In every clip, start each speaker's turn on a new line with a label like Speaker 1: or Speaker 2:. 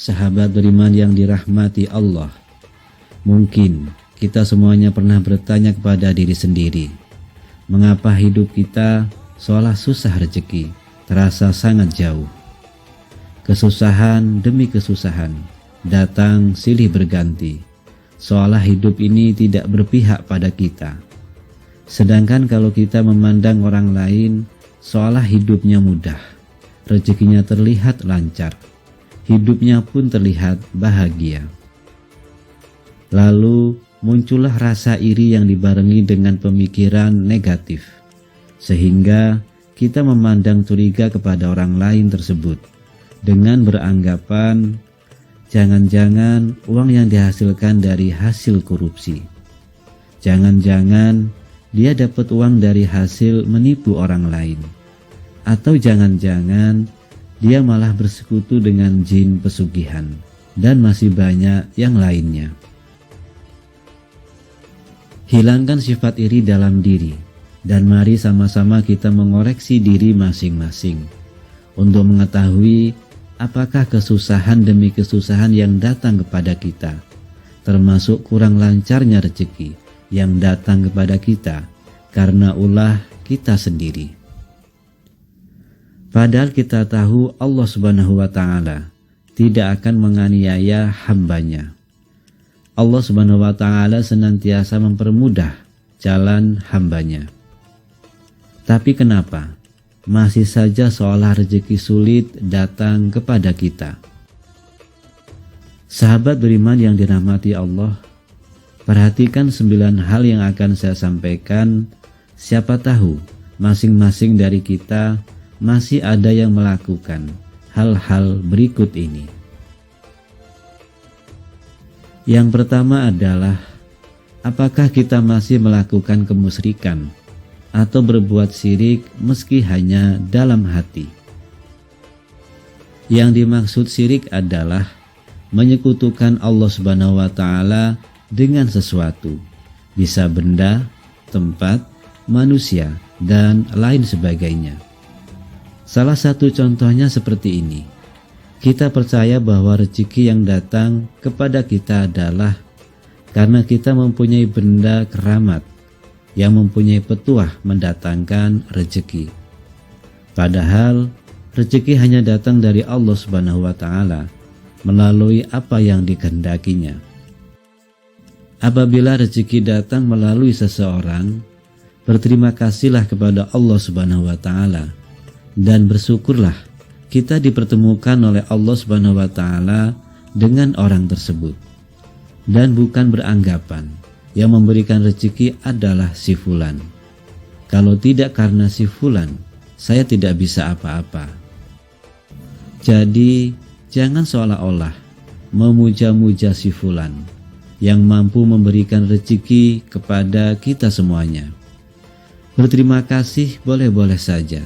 Speaker 1: Sahabat beriman yang dirahmati Allah, mungkin kita semuanya pernah bertanya kepada diri sendiri, mengapa hidup kita seolah susah rezeki, terasa sangat jauh. Kesusahan demi kesusahan datang silih berganti, seolah hidup ini tidak berpihak pada kita. Sedangkan kalau kita memandang orang lain, seolah hidupnya mudah, rezekinya terlihat lancar, hidupnya pun terlihat bahagia. Lalu muncullah rasa iri yang dibarengi dengan pemikiran negatif, sehingga kita memandang curiga kepada orang lain tersebut dengan beranggapan jangan-jangan uang yang dihasilkan dari hasil korupsi, jangan-jangan dia dapat uang dari hasil menipu orang lain, atau jangan-jangan dia malah bersekutu dengan jin pesugihan, dan masih banyak yang lainnya. Hilangkan sifat iri dalam diri, dan mari sama-sama kita mengoreksi diri masing-masing untuk mengetahui apakah kesusahan demi kesusahan yang datang kepada kita, termasuk kurang lancarnya rezeki yang datang kepada kita karena ulah kita sendiri. Padahal kita tahu Allah Subhanahu wa Ta'ala tidak akan menganiaya hambanya. Allah Subhanahu wa Ta'ala senantiasa mempermudah jalan hambanya. Tapi kenapa masih saja seolah rezeki sulit datang kepada kita? Sahabat beriman yang dirahmati Allah, perhatikan 9 hal yang akan saya sampaikan. Siapa tahu masing-masing dari kita masih ada yang melakukan hal-hal berikut ini. Yang pertama adalah, apakah kita masih melakukan kemusyrikan atau berbuat syirik meski hanya dalam hati? Yang dimaksud syirik adalah menyekutukan Allah Subhanahu wa Ta'ala dengan sesuatu, bisa benda, tempat, manusia, dan lain sebagainya. Salah satu contohnya seperti ini. Kita percaya bahwa rezeki yang datang kepada kita adalah karena kita mempunyai benda keramat yang mempunyai petuah mendatangkan rezeki. Padahal rezeki hanya datang dari Allah Subhanahu wa Ta'ala melalui apa yang dikehendakinya. Apabila rezeki datang melalui seseorang, berterima kasihlah kepada Allah Subhanahu wa Ta'ala dan bersyukurlah kita dipertemukan oleh Allah Subhanahu wa Ta'ala dengan orang tersebut, dan bukan beranggapan yang memberikan rezeki adalah si fulan. Kalau tidak karena si fulan, saya tidak bisa apa-apa. Jadi jangan seolah-olah memuja-muja si fulan yang mampu memberikan rezeki kepada kita semuanya. Berterima kasih boleh-boleh saja,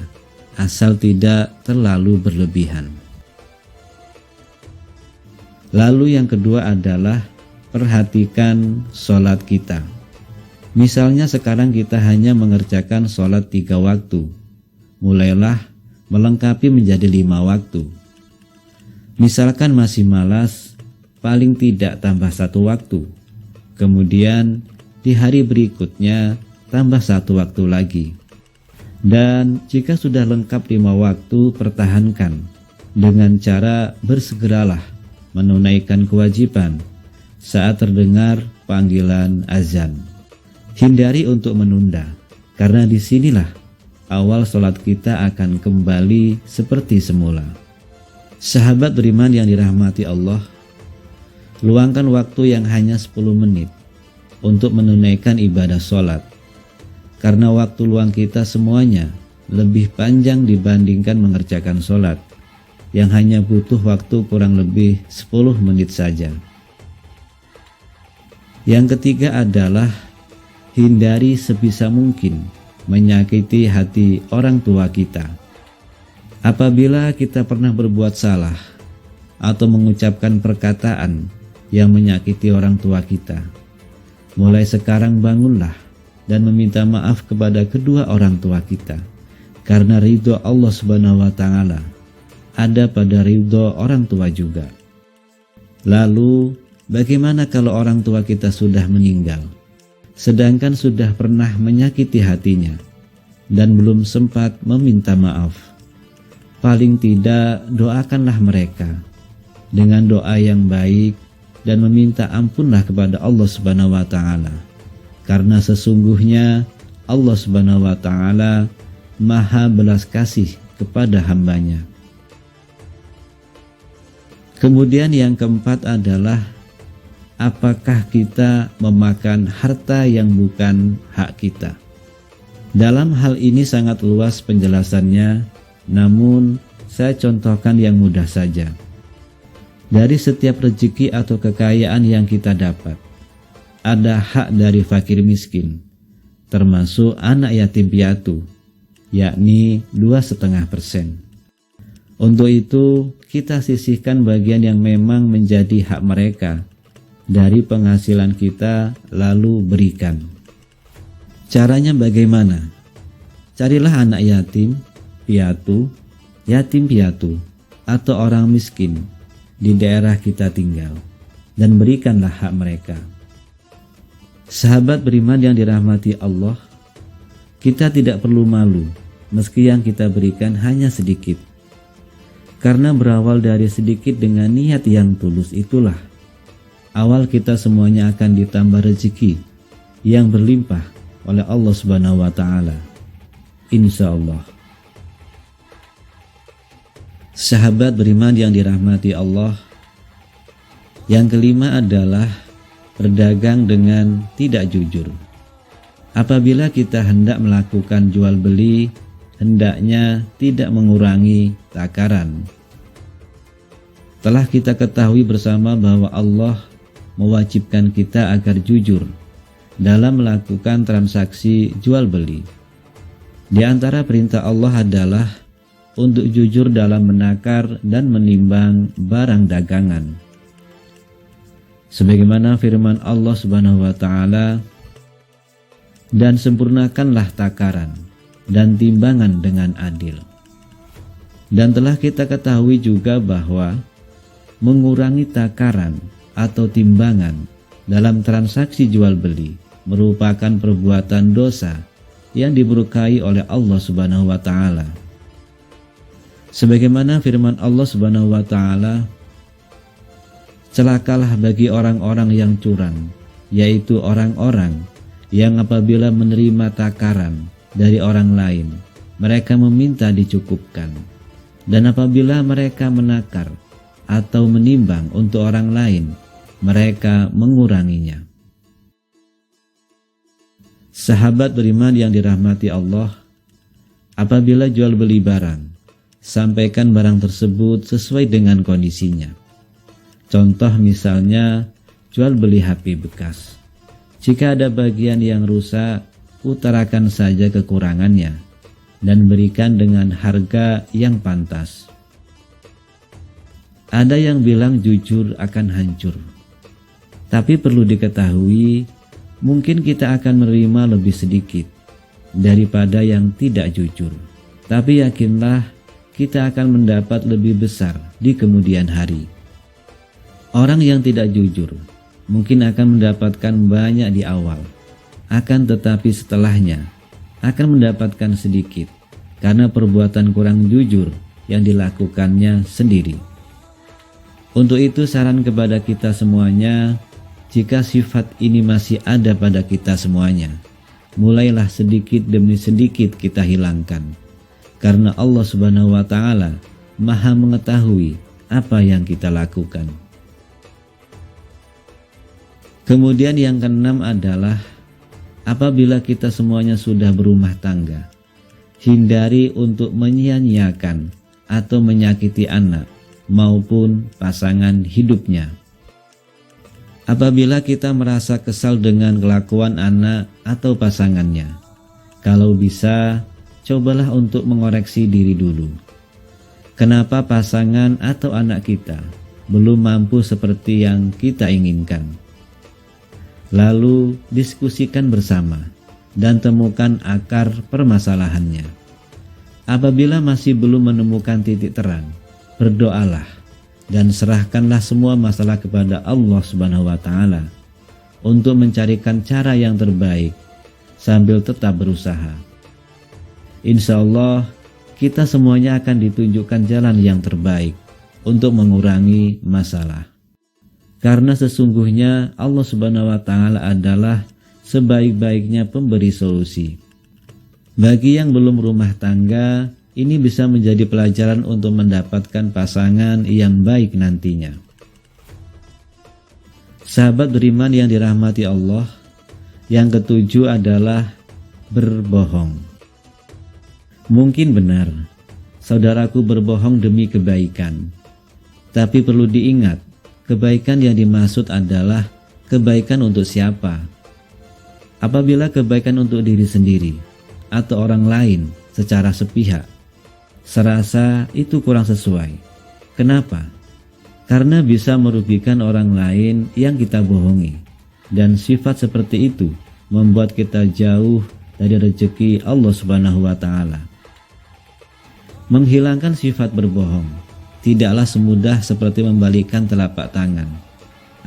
Speaker 1: asal tidak terlalu berlebihan. Lalu yang kedua adalah perhatikan sholat kita. Misalnya sekarang kita hanya mengerjakan sholat 3 waktu, mulailah melengkapi menjadi 5 waktu. Misalkan masih malas, paling tidak tambah 1 waktu. Kemudian di hari berikutnya tambah 1 waktu lagi. Dan jika sudah lengkap 5 waktu, pertahankan dengan cara bersegeralah menunaikan kewajiban saat terdengar panggilan azan. Hindari untuk menunda, karena disinilah awal sholat kita akan kembali seperti semula. Sahabat beriman yang dirahmati Allah, luangkan waktu yang hanya 10 menit untuk menunaikan ibadah sholat. Karena waktu luang kita semuanya lebih panjang dibandingkan mengerjakan sholat yang hanya butuh waktu kurang lebih 10 menit saja. Yang ketiga adalah hindari sebisa mungkin menyakiti hati orang tua kita. Apabila kita pernah berbuat salah atau mengucapkan perkataan yang menyakiti orang tua kita, mulai sekarang bangunlah dan meminta maaf kepada kedua orang tua kita, karena ridho Allah Subhanahu wa Ta'ala ada pada ridho orang tua juga. Lalu, bagaimana kalau orang tua kita sudah meninggal, sedangkan sudah pernah menyakiti hatinya dan belum sempat meminta maaf? Paling tidak, doakanlah mereka dengan doa yang baik dan meminta ampunlah kepada Allah Subhanahu wa taala. Karena sesungguhnya Allah Subhanahu wa taala Maha belas kasih kepada hambanya. Kemudian yang keempat adalah, apakah kita memakan harta yang bukan hak kita? Dalam hal ini sangat luas penjelasannya, namun saya contohkan yang mudah saja. Dari setiap rezeki atau kekayaan yang kita dapat, ada hak dari fakir miskin, termasuk anak yatim piatu, yakni 2,5%. Untuk itu, kita sisihkan bagian yang memang menjadi hak mereka dari penghasilan kita, lalu berikan. Caranya bagaimana? Carilah anak yatim piatu, atau orang miskin di daerah kita tinggal, dan berikanlah hak mereka. Sahabat beriman yang dirahmati Allah, kita tidak perlu malu meski yang kita berikan hanya sedikit. Karena berawal dari sedikit dengan niat yang tulus itulah awal kita semuanya akan ditambah rezeki yang berlimpah oleh Allah Subhanahu wa taala. Insyaallah. Sahabat beriman yang dirahmati Allah, yang kelima adalah berdagang dengan tidak jujur. Apabila kita hendak melakukan jual beli, hendaknya tidak mengurangi takaran. Telah kita ketahui bersama bahwa Allah mewajibkan kita agar jujur dalam melakukan transaksi jual beli. Di antara perintah Allah adalah untuk jujur dalam menakar dan menimbang barang dagangan. Sebagaimana firman Allah Subhanahu wa taala, dan sempurnakanlah takaran dan timbangan dengan adil. Dan telah kita ketahui juga bahwa mengurangi takaran atau timbangan dalam transaksi jual beli merupakan perbuatan dosa yang diberkahi oleh Allah Subhanahu wa taala. Sebagaimana firman Allah Subhanahu wa taala, celakalah bagi orang-orang yang curang, yaitu orang-orang yang apabila menerima takaran dari orang lain, mereka meminta dicukupkan, dan apabila mereka menakar atau menimbang untuk orang lain, mereka menguranginya. Sahabat beriman yang dirahmati Allah, apabila jual beli barang, sampaikan barang tersebut sesuai dengan kondisinya. Contoh misalnya jual beli HP bekas. Jika ada bagian yang rusak, utarakan saja kekurangannya dan berikan dengan harga yang pantas. Ada yang bilang jujur akan hancur, tapi perlu diketahui mungkin kita akan menerima lebih sedikit daripada yang tidak jujur, tapi yakinlah kita akan mendapat lebih besar di kemudian hari. Orang yang tidak jujur mungkin akan mendapatkan banyak di awal, akan tetapi setelahnya akan mendapatkan sedikit karena perbuatan kurang jujur yang dilakukannya sendiri. Untuk itu saran kepada kita semuanya, jika sifat ini masih ada pada kita semuanya, mulailah sedikit demi sedikit kita hilangkan, karena Allah Subhanahu wa taala Maha mengetahui apa yang kita lakukan. Kemudian yang keenam adalah apabila kita semuanya sudah berumah tangga, hindari untuk menyia-nyiakan atau menyakiti anak maupun pasangan hidupnya. Apabila kita merasa kesal dengan kelakuan anak atau pasangannya, kalau bisa, cobalah untuk mengoreksi diri dulu. Kenapa pasangan atau anak kita belum mampu seperti yang kita inginkan? Lalu diskusikan bersama dan temukan akar permasalahannya. Apabila masih belum menemukan titik terang, berdoalah dan serahkanlah semua masalah kepada Allah Subhanahu wa taala untuk mencarikan cara yang terbaik sambil tetap berusaha. Insya Allah kita semuanya akan ditunjukkan jalan yang terbaik untuk mengurangi masalah. Karena sesungguhnya Allah Subhanahu wa taala adalah sebaik-baiknya pemberi solusi. Bagi yang belum rumah tangga, ini bisa menjadi pelajaran untuk mendapatkan pasangan yang baik nantinya. Sahabat beriman yang dirahmati Allah, yang ketujuh adalah berbohong. Mungkin benar, saudaraku berbohong demi kebaikan. Tapi perlu diingat, kebaikan yang dimaksud adalah kebaikan untuk siapa? Apabila kebaikan untuk diri sendiri atau orang lain secara sepihak, serasa itu kurang sesuai. Kenapa? Karena bisa merugikan orang lain yang kita bohongi, dan sifat seperti itu membuat kita jauh dari rezeki Allah Subhanahu wa taala. Menghilangkan sifat berbohong tidaklah semudah seperti membalikkan telapak tangan.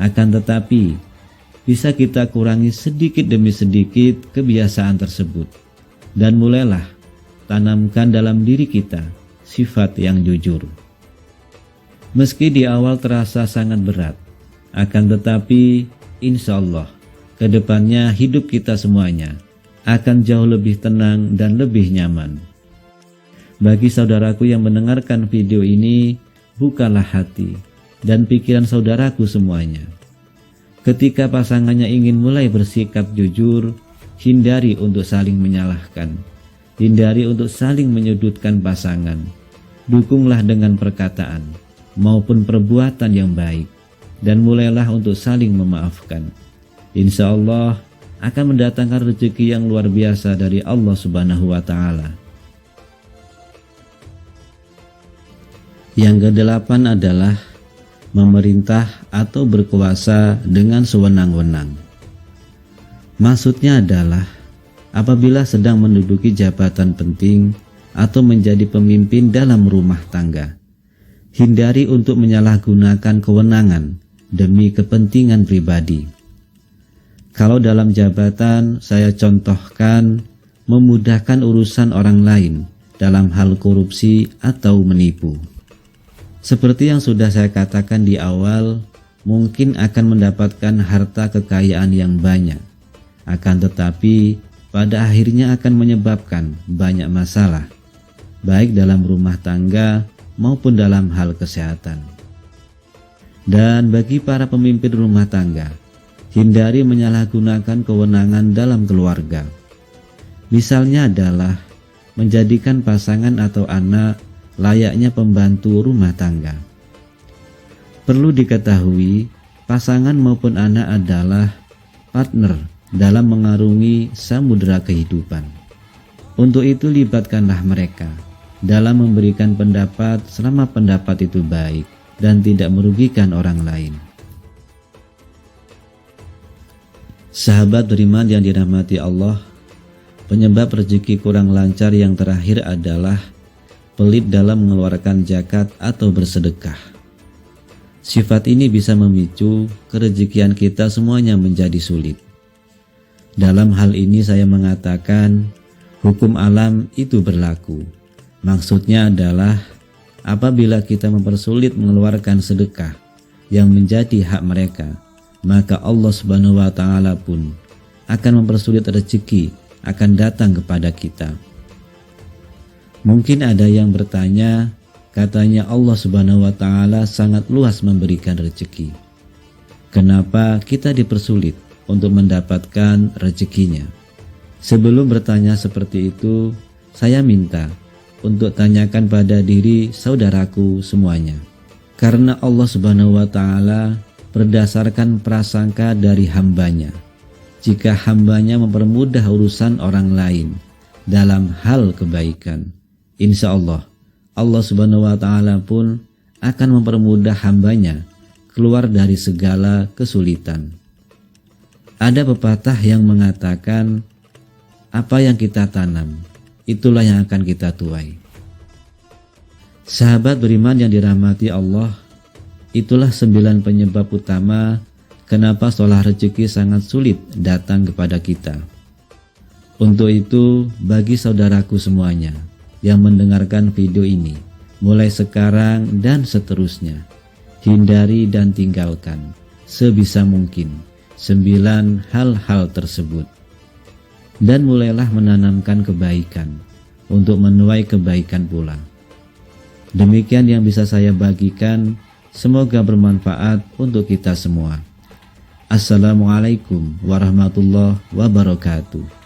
Speaker 1: Akan tetapi, bisa kita kurangi sedikit demi sedikit kebiasaan tersebut. Dan mulailah tanamkan dalam diri kita sifat yang jujur. Meski di awal terasa sangat berat, akan tetapi insya Allah kedepannya hidup kita semuanya akan jauh lebih tenang dan lebih nyaman. Bagi saudaraku yang mendengarkan video ini, bukalah hati dan pikiran saudaraku semuanya. Ketika pasangannya ingin mulai bersikap jujur, hindari untuk saling menyalahkan. Hindari untuk saling menyudutkan pasangan. Dukunglah dengan perkataan maupun perbuatan yang baik, dan mulailah untuk saling memaafkan. Insya Allah akan mendatangkan rezeki yang luar biasa dari Allah Subhanahu wa taala. Yang kedelapan adalah memerintah atau berkuasa dengan sewenang-wenang. Maksudnya adalah apabila sedang menduduki jabatan penting atau menjadi pemimpin dalam rumah tangga, hindari untuk menyalahgunakan kewenangan demi kepentingan pribadi. Kalau dalam jabatan, saya contohkan memudahkan urusan orang lain dalam hal korupsi atau menipu. Seperti yang sudah saya katakan di awal, mungkin akan mendapatkan harta kekayaan yang banyak. Akan tetapi, pada akhirnya akan menyebabkan banyak masalah, baik dalam rumah tangga maupun dalam hal kesehatan. Dan bagi para pemimpin rumah tangga, hindari menyalahgunakan kewenangan dalam keluarga. Misalnya adalah menjadikan pasangan atau anak layaknya pembantu rumah tangga. Perlu diketahui, pasangan maupun anak adalah partner dalam mengarungi samudera kehidupan. Untuk itu libatkanlah mereka dalam memberikan pendapat selama pendapat itu baik dan tidak merugikan orang lain. Sahabat beriman yang dirahmati Allah, penyebab rezeki kurang lancar yang terakhir adalah pelit dalam mengeluarkan zakat atau bersedekah. Sifat ini bisa memicu kerezekian kita semuanya menjadi sulit. Dalam hal ini saya mengatakan hukum alam itu berlaku. Maksudnya adalah apabila kita mempersulit mengeluarkan sedekah yang menjadi hak mereka, maka Allah Subhanahu wa taala pun akan mempersulit rezeki akan datang kepada kita. Mungkin ada yang bertanya, katanya Allah Subhanahu wa taala sangat luas memberikan rezeki. Kenapa kita dipersulit untuk mendapatkan rezekinya? Sebelum bertanya seperti itu, saya minta untuk tanyakan pada diri saudaraku semuanya. Karena Allah Subhanahu wa taala berdasarkan prasangka dari hambanya. Jika hambanya mempermudah urusan orang lain dalam hal kebaikan, insya Allah, Allah Subhanahu wa taala pun akan mempermudah hambanya keluar dari segala kesulitan. Ada pepatah yang mengatakan, apa yang kita tanam, itulah yang akan kita tuai. Sahabat beriman yang dirahmati Allah, Itulah 9 penyebab utama kenapa sholat rezeki sangat sulit datang kepada kita. Untuk itu, bagi saudaraku semuanya yang mendengarkan video ini, mulai sekarang dan seterusnya, hindari dan tinggalkan sebisa mungkin 9 hal-hal tersebut. Dan mulailah menanamkan kebaikan untuk menuai kebaikan pula. Demikian yang bisa saya bagikan, semoga bermanfaat untuk kita semua. Assalamualaikum warahmatullahi wabarakatuh.